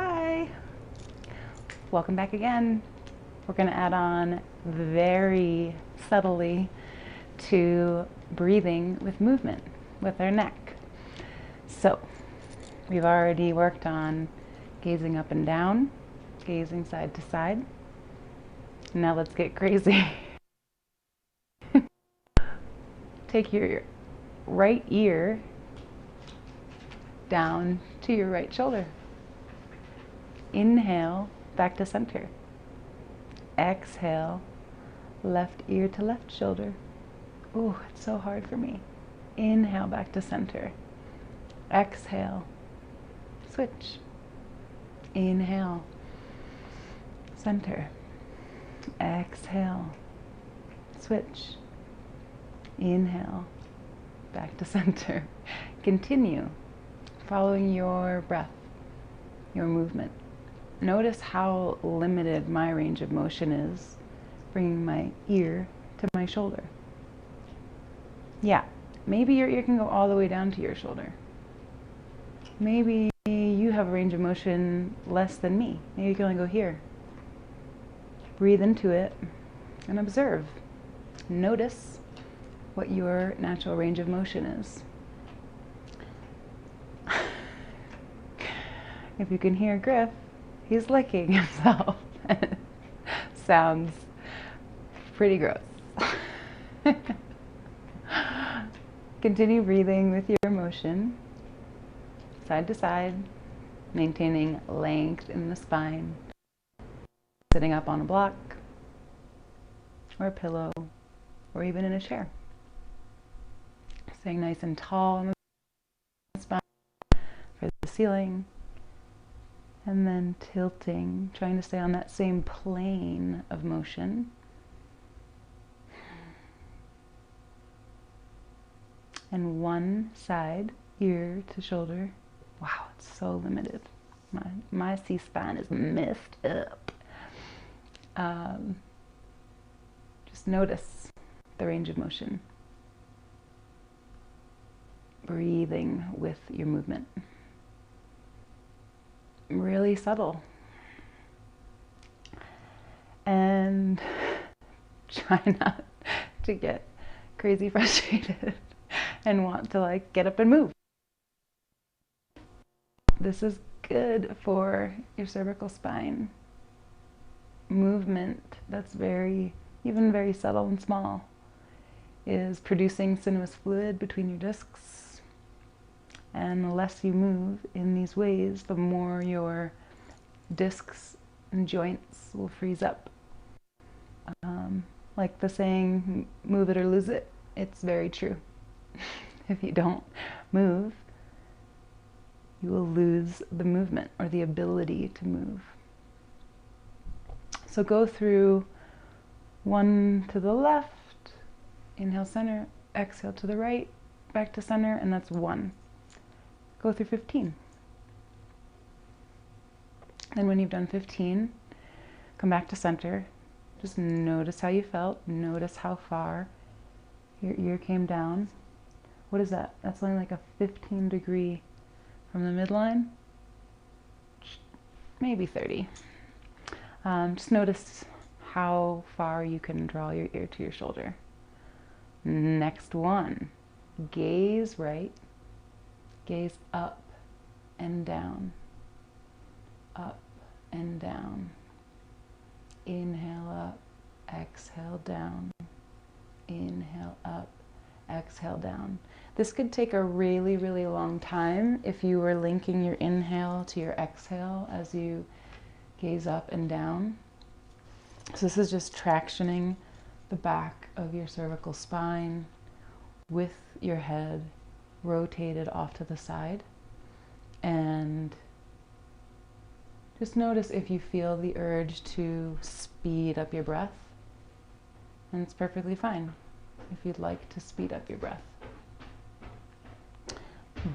Hi, welcome back again. We're going to add on very subtly to breathing with movement with our neck. So we've already worked on gazing up and down, gazing side to side. Now let's get crazy. Take your right ear down to your right shoulder. Inhale, back to center. Exhale, left ear to left shoulder. Ooh, it's so hard for me. Inhale, back to center. Exhale, switch. Inhale, center. Exhale, switch. Inhale, back to center. Continue following your breath, your movement. Notice how limited my range of motion is, bringing my ear to my shoulder. Yeah, maybe your ear can go all the way down to your shoulder. Maybe you have a range of motion less than me. Maybe you can only go here. Breathe into it and observe. Notice what your natural range of motion is. If you can hear Griff, he's licking himself. Sounds pretty gross. Continue breathing with your motion, side to side, maintaining length in the spine. Sitting up on a block, or a pillow, or even in a chair. Staying nice and tall on the spine for the ceiling. And then tilting, trying to stay on that same plane of motion. And one side, ear to shoulder. Wow, it's so limited. My C-spine is messed up. Just notice the range of motion. Breathing with your movement. Really subtle. And try not to get crazy frustrated and want to get up and move. This is good for your cervical spine. Movement that's even very subtle and small is producing sinus fluid between your discs. And the less you move in these ways, the more your discs and joints will freeze up. Like the saying, move it or lose it, it's very true. If you don't move, you will lose the movement or the ability to move. So go through 1 to the left, inhale center, exhale to the right, back to center, and that's 1. Go through 15. Then when you've done 15, come back to center. Just notice how you felt. Notice how far your ear came down. What is that? That's only like a 15 degree from the midline. Maybe 30. Just notice how far you can draw your ear to your shoulder. Next one. Gaze right. Gaze up and down. Up and down. Inhale up, exhale down. Inhale up, exhale down. This could take a really, really long time if you were linking your inhale to your exhale as you gaze up and down. So this is just tractioning the back of your cervical spine with your head rotated off to the side. And just notice if you feel the urge to speed up your breath. And it's perfectly fine if you'd like to speed up your breath.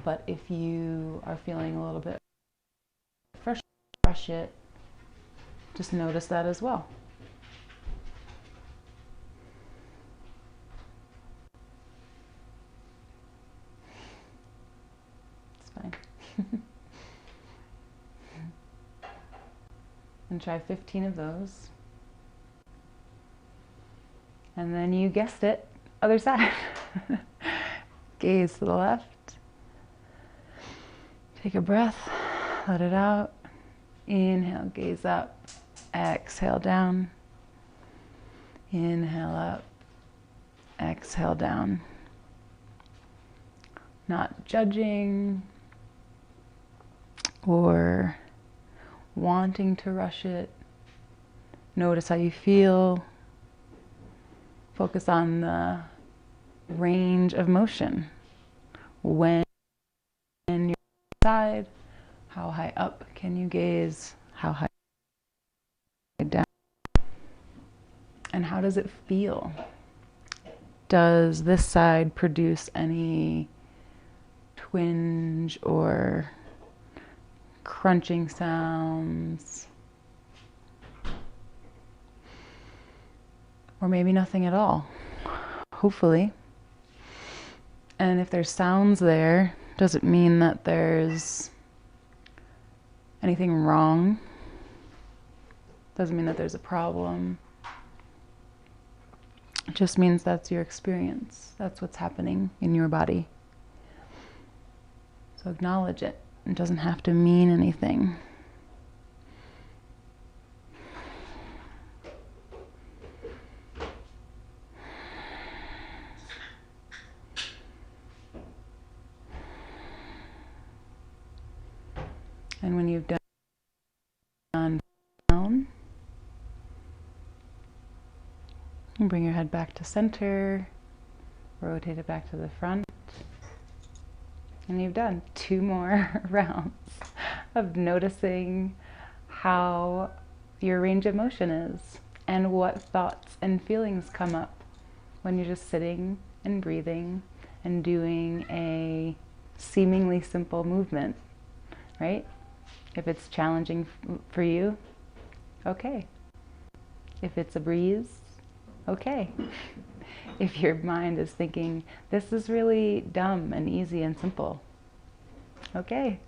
But if you are feeling a little bit fresh, brush it, just notice that as well. It's fine. And try 15 of those. And then you guessed it, other side. Gaze to the left. Take a breath, let it out. Inhale, gaze up. Exhale, down. Inhale up. Exhale, down. Not judging or wanting to rush it. Notice how you feel. Focus on the range of motion. When you're outside, how high up can you gaze? How high down? And how does it feel? Does this side produce any twinge or crunching sounds? Or maybe nothing at all, hopefully. And if there's sounds there, doesn't mean that there's anything wrong. Doesn't mean that there's a problem. It just means that's your experience. That's what's happening in your body. So acknowledge it. It doesn't have to mean anything. And when you've done down, you bring your head back to center, rotate it back to the front, and you've done 2 more rounds of noticing how your range of motion is and what thoughts and feelings come up when you're just sitting and breathing and doing a seemingly simple movement, right? If it's challenging for you, okay. If it's a breeze, okay. If your mind is thinking, this is really dumb and easy and simple, okay.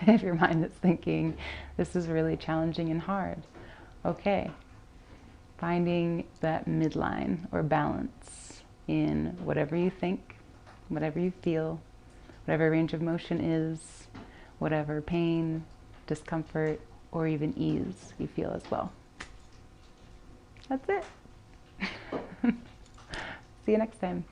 If your mind is thinking, this is really challenging and hard, okay. Finding that midline or balance in whatever you think, whatever you feel, whatever range of motion is, whatever pain, discomfort, or even ease you feel as well. That's it. See you next time.